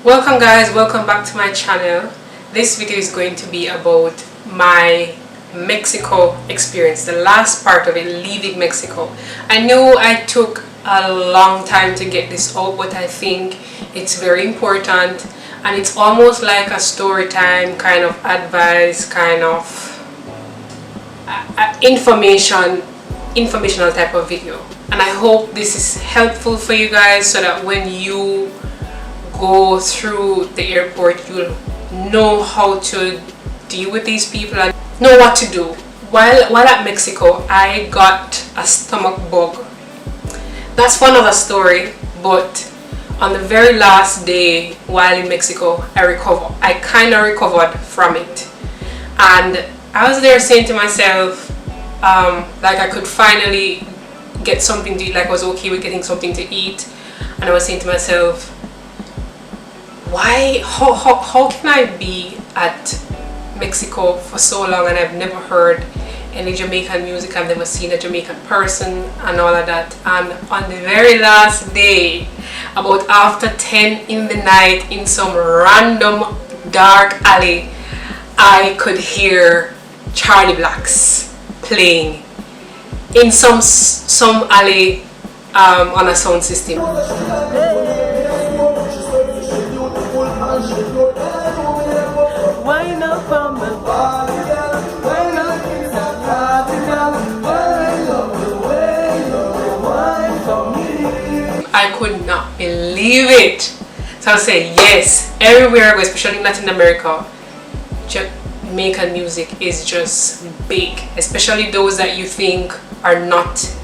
Welcome guys, welcome back to my channel. This video is going to be about my Mexico experience, the last part of it, leaving Mexico. I know I took a long time to get this out, but I think it's very important and it's almost like a story time, kind of advice, kind of informational type of video. And I hope this is helpful for you guys so that when you go through the airport, you'll know how to deal with these people and know what to do. While at Mexico, I got a stomach bug. That's for another story, but on the very last day while in Mexico, I kind of recovered from it. And I was there saying to myself, like I could finally get something to eat, like I was okay with getting something to eat. And I was saying to myself, how can I be at Mexico for so long and I've never heard any Jamaican music, I've never seen a Jamaican person and all of that. And on the very last day, about after 10 in the night, in some random dark alley, I could hear Charlie Blacks playing in some alley on a sound system. I could not believe it. So I say yes, everywhere I go, especially in Latin America, Jamaican music is just big, especially those that you think are not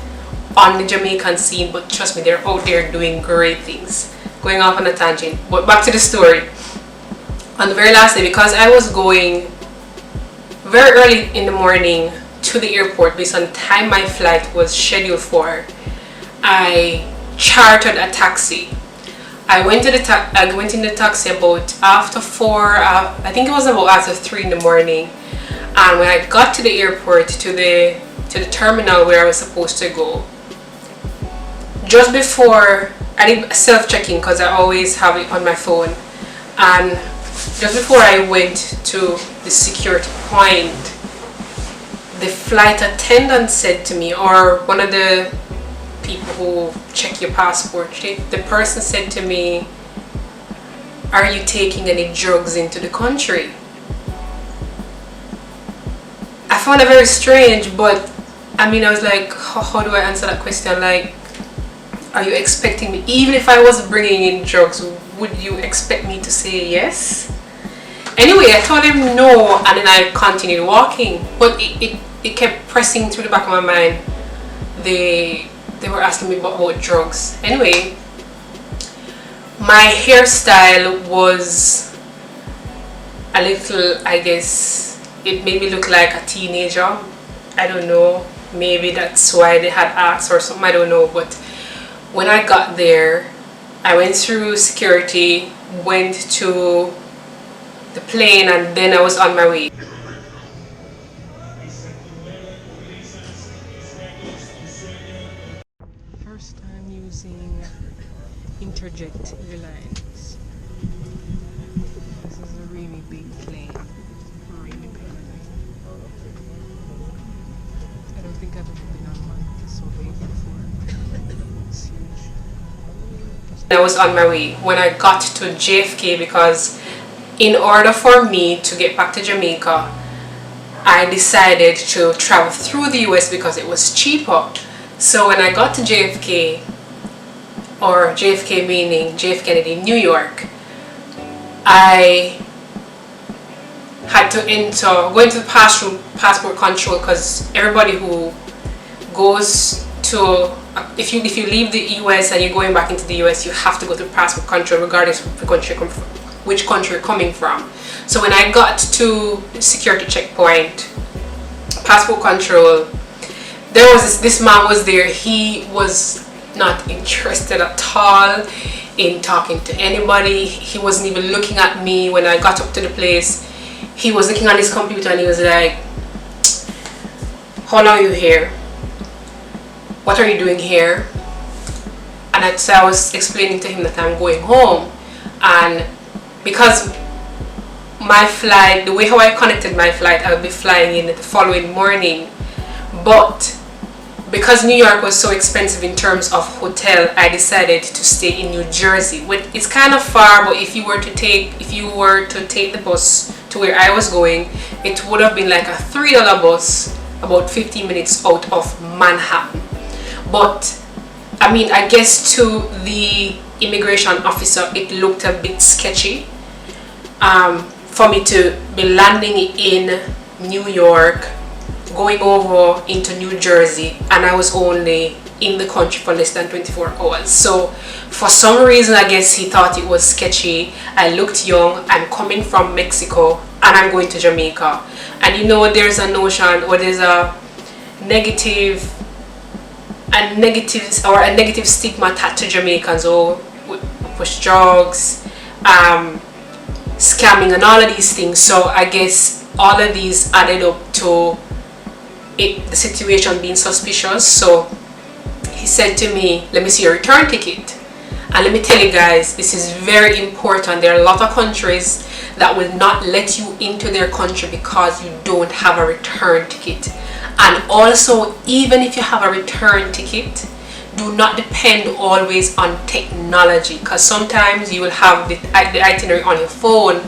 on the Jamaican scene, but trust me, they're out there doing great things. Going off on a tangent, but back to the story. On the very last day, because I was going very early in the morning to the airport based on the time my flight was scheduled for, I chartered a taxi. I went in the taxi about after 4, I think it was about after 3 in the morning. And when I got to the airport, to the terminal where I was supposed to go, just before, I did self-checking because I always have it on my phone, and just before I went to the security point, the flight attendant said to me, or one of the people who check your passport, the person said to me, "Are you taking any drugs into the country?" I found it very strange, but I mean, I was like, how do I answer that question? Like, are you expecting me, even if I was bringing in drugs, would you expect me to say yes? Anyway, I told him no, and then I continued walking, but it kept pressing through the back of my mind. They were asking me about drugs. Anyway, my hairstyle was a little, I guess, it made me look like a teenager. I don't know, maybe that's why they had asked or something, I don't know. But when I got there, I went through security, went to the plane, and then I was on my way. First time using Interjet Airlines. This is a really big plane. Really big. I don't think I've ever been on one so big before. It's huge. I was on my way when I got to JFK, because in order for me to get back to Jamaica, I decided to travel through the US because it was cheaper. So when I got to JFK, or JFK meaning JF Kennedy, New York, I had to go into the passport control, because everybody who goes to, if you leave the US and you're going back into the US, you have to go through passport control regardless of which country you're coming from. So when I got to the security checkpoint, passport control, there was this man was there. He was not interested at all in talking to anybody. He wasn't even looking at me when I got up to the place. He was looking on his computer and he was like, "How long are you here? What are you doing here?" And I was explaining to him that I'm going home, and because my flight, the way how I connected my flight, I'll be flying in the following morning. But because New York was so expensive in terms of hotel, I decided to stay in New Jersey. It's kind of far, but if you were to take the bus to where I was going, it would have been like a $3 bus, about 15 minutes out of Manhattan. But I mean, I guess to the immigration officer, it looked a bit sketchy for me to be landing in New York, going over into New Jersey, and I was only in the country for less than 24 hours. So for some reason, I guess he thought it was sketchy. I looked young. I'm coming from Mexico and I'm going to Jamaica, and you know, there's a notion, or there's a negative stigma attached to Jamaicans, or push drugs, scamming, and all of these things. So I guess all of these added up to the situation being suspicious. So he said to me, let me see your return ticket. And let me tell you guys, this is very important. There are a lot of countries that will not let you into their country because you don't have a return ticket. And also, even if you have a return ticket, do not depend always on technology, because sometimes you will have the itinerary on your phone,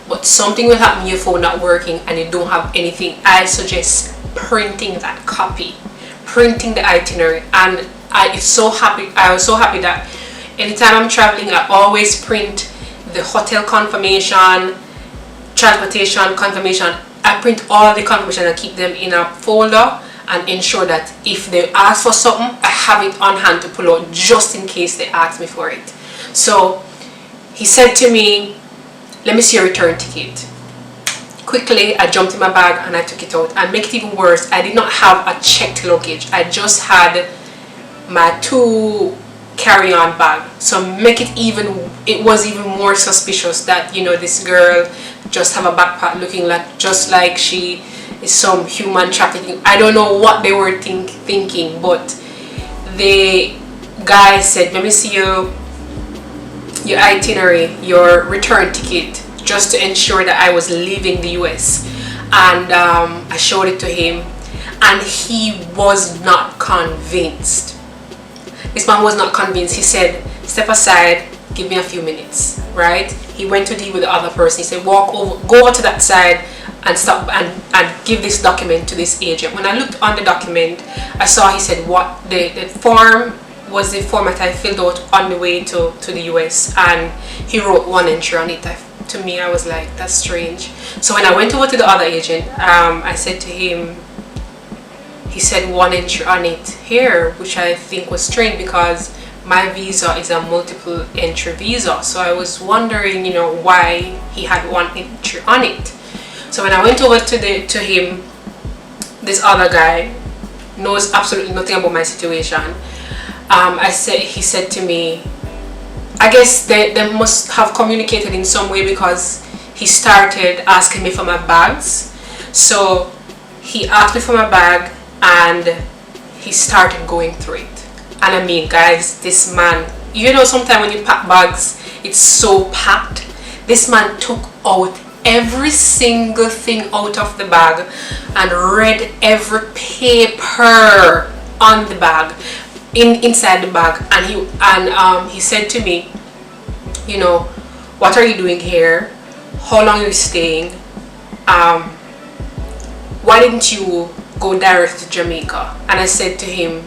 but something will happen, your phone not working, and you don't have anything. I suggest printing that copy, printing the itinerary. And I was so happy that anytime I'm traveling, I always print the hotel confirmation, transportation confirmation. I print all the confirmation and keep them in a folder, and ensure that if they ask for something, I have it on hand to pull out just in case they ask me for it. So he said to me, let me see your return ticket. Quickly, I jumped in my bag and I took it out. And make it even worse, I did not have a checked luggage. I just had my 2 carry-on bag. So it was even more suspicious that, you know, this girl just have a backpack looking just like she is some human trafficking. I don't know what they were thinking, but the guy said, let me see your itinerary, your return ticket, just to ensure that I was leaving the US. And I showed it to him, and he was not convinced. This man was not convinced. He said, step aside, give me a few minutes, right? He went to deal with the other person. He said, go over to that side and stop and give this document to this agent. When I looked on the document, I saw he said what the form was the format I filled out on the way to the US, and he wrote 1 entry on it. To me, I was like, that's strange. So when I went over to the other agent, I said to him, he said 1 entry on it here, which I think was strange because my visa is a multiple entry visa. So I was wondering, you know, why he had 1 entry on it. So when I went over to him, this other guy knows absolutely nothing about my situation. He said to me, I guess they must have communicated in some way, because he started asking me for my bags. So he asked me for my bag and he started going through it. And I mean, guys, this man, you know, sometimes when you pack bags, it's so packed. This man took out every single thing out of the bag and read every paper on the bag, inside the bag. And he said to me, you know, what are you doing here? How long are you staying? Why didn't you go direct to Jamaica? And I said to him,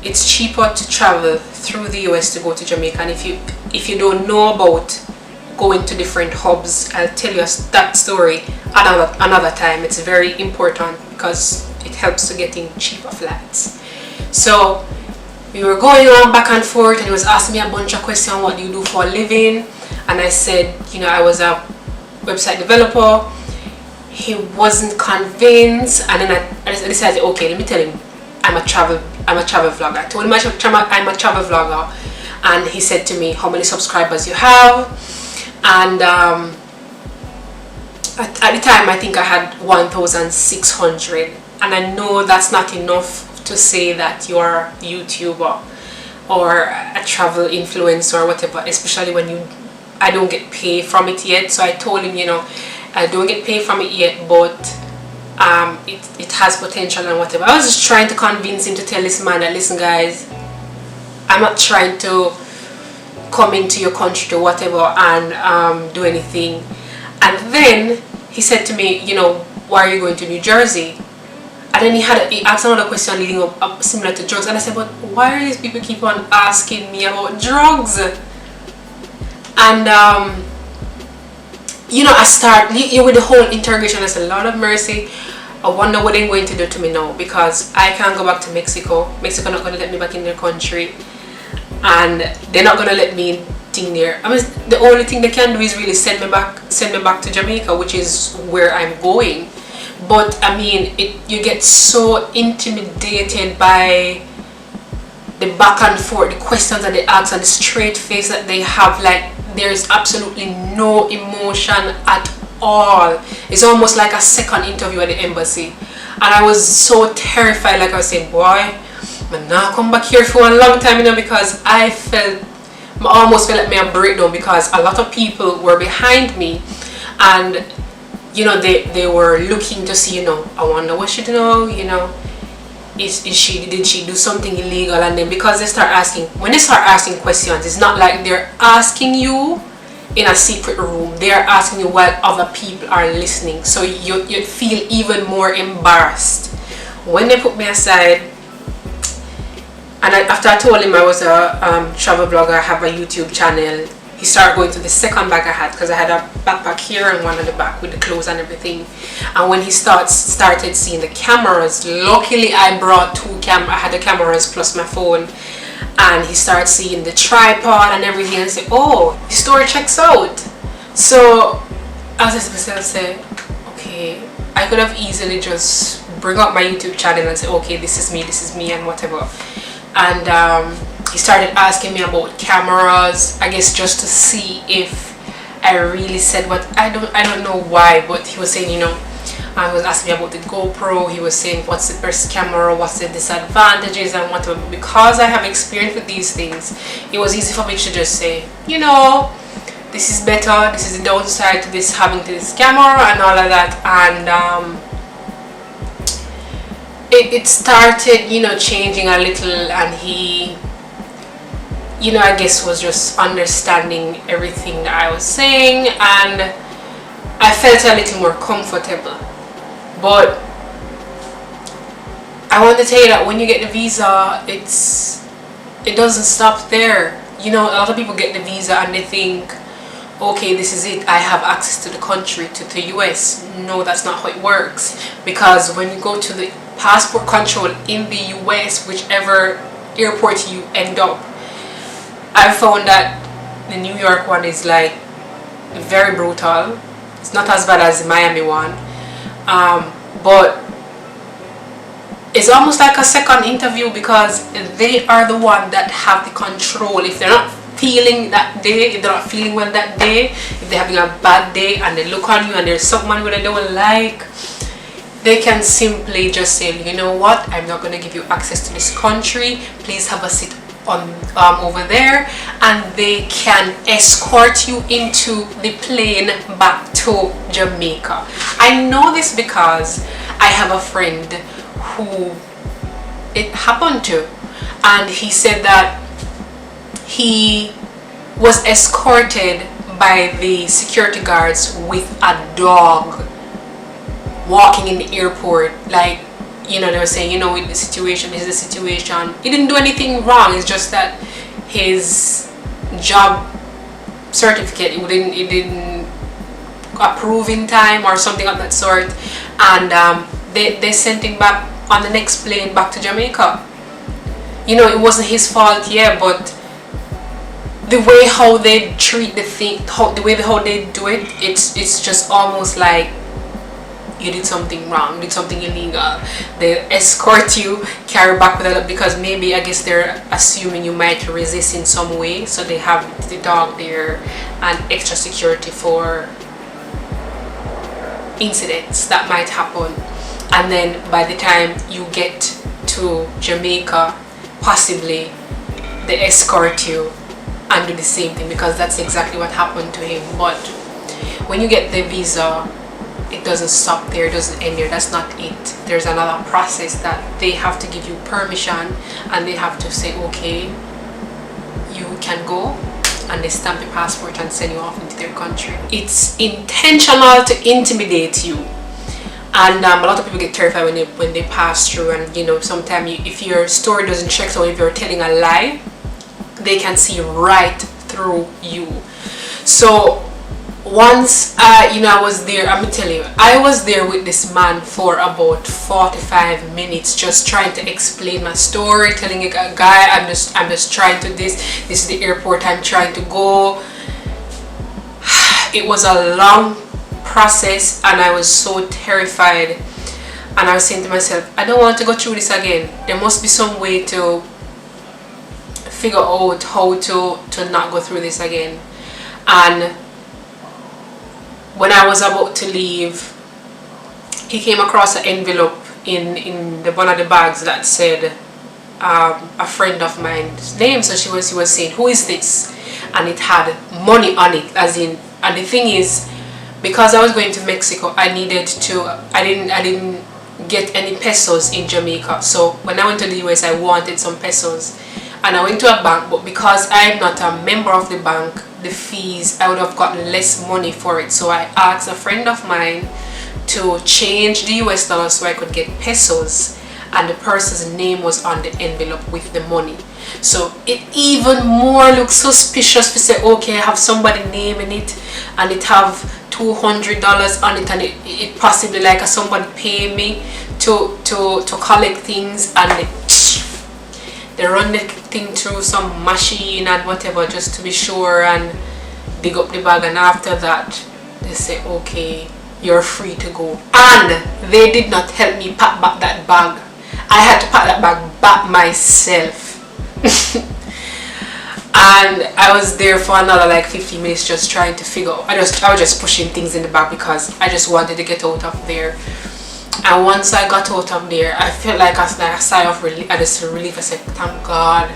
it's cheaper to travel through the US to go to Jamaica. And if you don't know about going to different hubs, I'll tell you that story another time. It's very important because it helps to getting cheaper flights. So we were going on back and forth, and he was asking me a bunch of questions. What do you do for a living? And I said, you know, I was a website developer. He wasn't convinced, and then I decided, okay, let me tell him I'm a travel vlogger. I told him I'm a travel vlogger, and he said to me, how many subscribers you have? And at the time, I think I had 1,600, and I know that's not enough to say that you're a YouTuber or a travel influencer or whatever, especially when I don't get paid from it yet. So I told him, you know, I don't get paid from it yet, but it has potential and whatever. I was just trying to convince him to tell this man that, listen guys, I'm not trying to come into your country or whatever and do anything. And then he said to me, you know, why are you going to New Jersey? And then he asked another question leading up similar to drugs. And I said, but why are these people keep on asking me about drugs? And you know, I start with the whole interrogation. I said, Lord of mercy, I wonder what they're going to do to me now, because I can't go back to Mexico. Mexico not going to let me back in their country, and they're not going to let me in there. I mean, the only thing they can do is really send me back to Jamaica, which is where I'm going. But I mean, you get so intimidated by the back and forth, the questions that they ask, and the straight face that they have. Like, there's absolutely no emotion at all. It's almost like a second interview at the embassy. And I was so terrified. Like I was saying, boy, I'm not come back here for a long time, you know, because I almost felt like me a breakdown, because a lot of people were behind me, and you know, they were looking to see, you know, I wonder what she do now, you know, did she do something illegal? And then because when they start asking questions, it's not like they're asking you in a secret room. They're asking you while other people are listening, so you feel even more embarrassed. When they put me aside, and after I told him I was a travel blogger, I have a YouTube channel, he started going to the second bag I had, because I had a backpack here and one at the back with the clothes and everything. And when he started seeing the cameras, luckily I brought I had the cameras plus my phone, and he started seeing the tripod and everything, and said, oh, the story checks out. So I was just myself say, okay, I could have easily just bring up my YouTube channel and say, okay, this is me and whatever. And he started asking me about cameras, I guess just to see if I really said what I don't know why, but he was saying, you know, he was asking me about the GoPro. He was saying, what's the best camera, what's the disadvantages and whatever. Because I have experience with these things, it was easy for me to just say, you know, this is better, this is the downside to this, having this camera and all of that. And it started, you know, changing a little, and he, you know, I guess was just understanding everything that I was saying, and I felt a little more comfortable. But I want to tell you that when you get the visa, it doesn't stop there. You know, a lot of people get the visa and they think, okay, this is it, I have access to the country, to the US. No, that's not how it works, because when you go to the passport control in the US, whichever airport you end up, I found that the New York one is like very brutal. It's not as bad as the Miami one, but it's almost like a second interview, because they are the one that have the control. If they're not feeling that day, if they're not feeling well that day, if they're having a bad day and they look on you and there's someone who they don't like, they can simply just say, you know what, I'm not going to give you access to this country, please have a seat on over there, and they can escort you into the plane back to Jamaica. I know this because I have a friend who it happened to, and he said that he was escorted by the security guards with a dog walking in the airport. Like, you know, they were saying, you know, with the situation, this is the situation. He didn't do anything wrong. It's just that his job certificate, it didn't approve in time or something of that sort. And they sent him back on the next plane back to Jamaica. You know, it wasn't his fault, yeah, but the way how they treat the thing, how they do it, it's just almost like you did something wrong, did something illegal. They escort you, carry back with it, because maybe, I guess they're assuming you might resist in some way, so they have the dog there and extra security for incidents that might happen. And then by the time you get to Jamaica, possibly they escort you and do the same thing, because that's exactly what happened to him. But when you get the visa, it doesn't stop there, it doesn't end there. That's not it. There's another process that they have to give you permission, and they have to say, okay, you can go, and they stamp your passport and send you off into their country. It's intentional to intimidate you, and a lot of people get terrified when they pass through. And you know, sometimes if your story doesn't check, or if you're telling a lie, they can see right through you. So once I was there, I'm telling you, I was there with this man for about 45 minutes, just trying to explain my story, telling a guy, I'm just trying to this is the airport I'm trying to go. It was a long process, and I was so terrified, and I was saying to myself, I don't want to go through this again. There must be some way to figure out how to not go through this again. And when I was about to leave, he came across an envelope in one of the bags that said a friend of mine's name. So he was saying, who is this? And it had money on it, as in. And the thing is, because I was going to Mexico, I didn't get any pesos in Jamaica. So when I went to the US, I wanted some pesos, and I went to a bank, but because I'm not a member of the bank, the fees, I would have gotten less money for it. So I asked a friend of mine to change the US dollars so I could get pesos, and the person's name was on the envelope with the money. So it even more looks suspicious to say, okay, I have somebody name in it, and it have $200 on it, and it possibly like somebody pay me to collect things, and they run the thing through some machine and whatever just to be sure, and dig up the bag, and after that they say, okay, you're free to go. And they did not help me pack back that bag. I had to pack that bag back myself. And I was there for another like 15 minutes just trying to figure out. I was just pushing things in the bag because I just wanted to get out of there. And once I got out of there, I felt like a sigh of relief. I just relief. I said, thank God.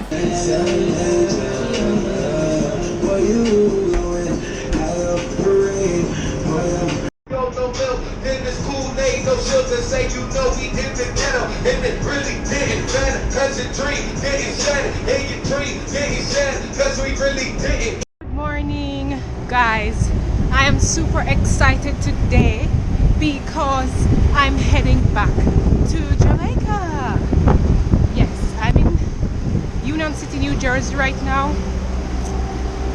Good morning, guys. I am super excited today because I'm heading back to Jamaica. Yes, I'm in Union City, New Jersey right now,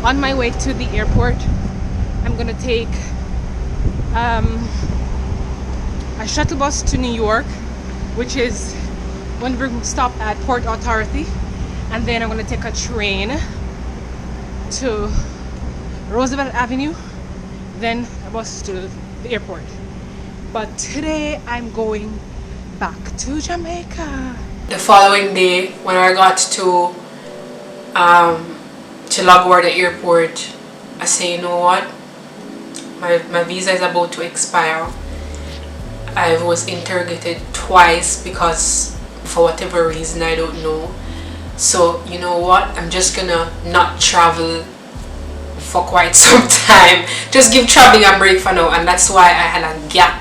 on my way to the airport. I'm gonna take a shuttle bus to New York, which is when we're gonna stop at Port Authority, and then I'm gonna take a train to Roosevelt Avenue, then a bus to the airport. But today I'm going back to Jamaica. The following day, when I got to LaGuardia Airport, I say, you know what, my visa is about to expire. I was interrogated twice because for whatever reason, I don't know. So you know what, I'm just gonna not travel for quite some time. Just give traveling a break for now, and that's why I had a gap.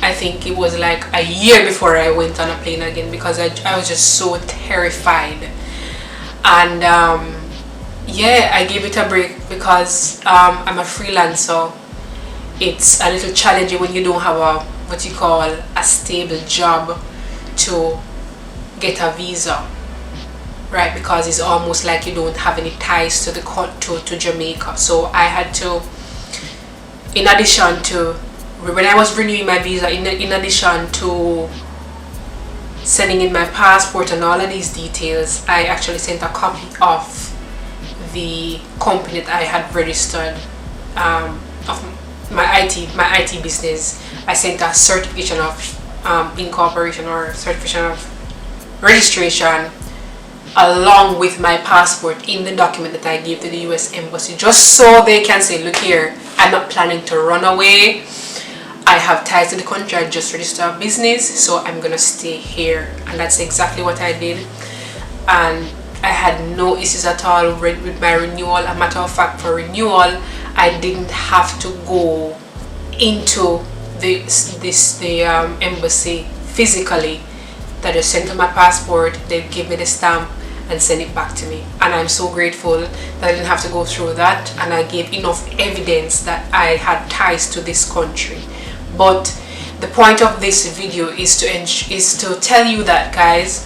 I think it was like a year before I went on a plane again, because I was just so terrified. And yeah, I gave it a break because I'm a freelancer. It's a little challenging when you don't have what you call a stable job to get a visa, right? Because it's almost like you don't have any ties to to Jamaica. So I had to, in addition to when I was renewing my visa, in addition to sending in my passport and all of these details, I actually sent a copy of the company that I had registered, of my IT business. I sent a certification of incorporation, or certification of registration, along with my passport in the document that I gave to the US Embassy, just so they can say, look here, I'm not planning to run away. I have ties to the country. I just registered a business, so I'm gonna stay here. And that's exactly what I did. And I had no issues at all with my renewal. A matter of fact, for renewal, I didn't have to go into the embassy physically. That just sent my passport, they give me the stamp and send it back to me. And I'm so grateful that I didn't have to go through that, and I gave enough evidence that I had ties to this country. But the point of this video is to tell you that, guys,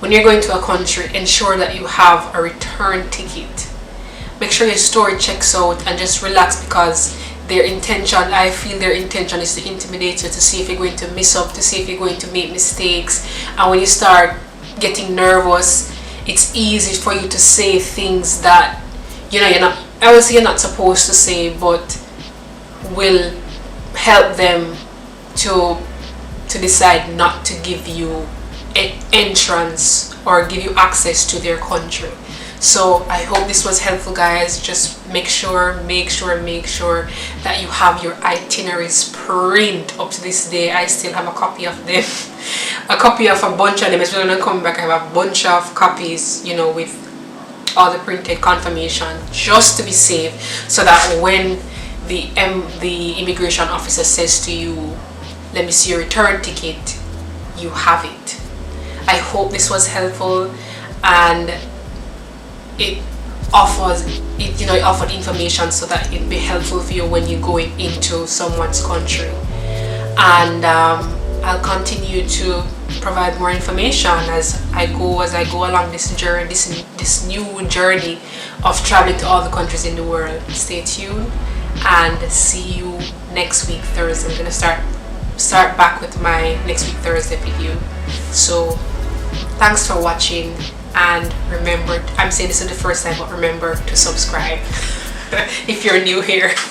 when you're going to a country, ensure that you have a return ticket. Make sure your story checks out, and just relax, because I feel their intention is to intimidate you, to see if you're going to mess up, to see if you're going to make mistakes. And when you start getting nervous, it's easy for you to say things that you're not supposed to say, but will help them to decide not to give you entrance or give you access to their country. So I hope this was helpful, guys. Just make sure that you have your itineraries print up to this day. I still have a copy of them, a copy of a bunch of them. Especially when I come back, I have a bunch of copies, with all the printed confirmation, just to be safe, so that when the immigration officer says to you, let me see your return ticket, you have it. I hope this was helpful, and it offered information so that it'd be helpful for you when you're going into someone's country. And I'll continue to provide more information as I go along this journey, this new journey of traveling to all the countries in the world. Stay tuned, and see you next week, Thursday. I'm gonna start back with my next week Thursday video. So thanks for watching, and remember, I'm saying this for the first time, but remember to subscribe if you're new here.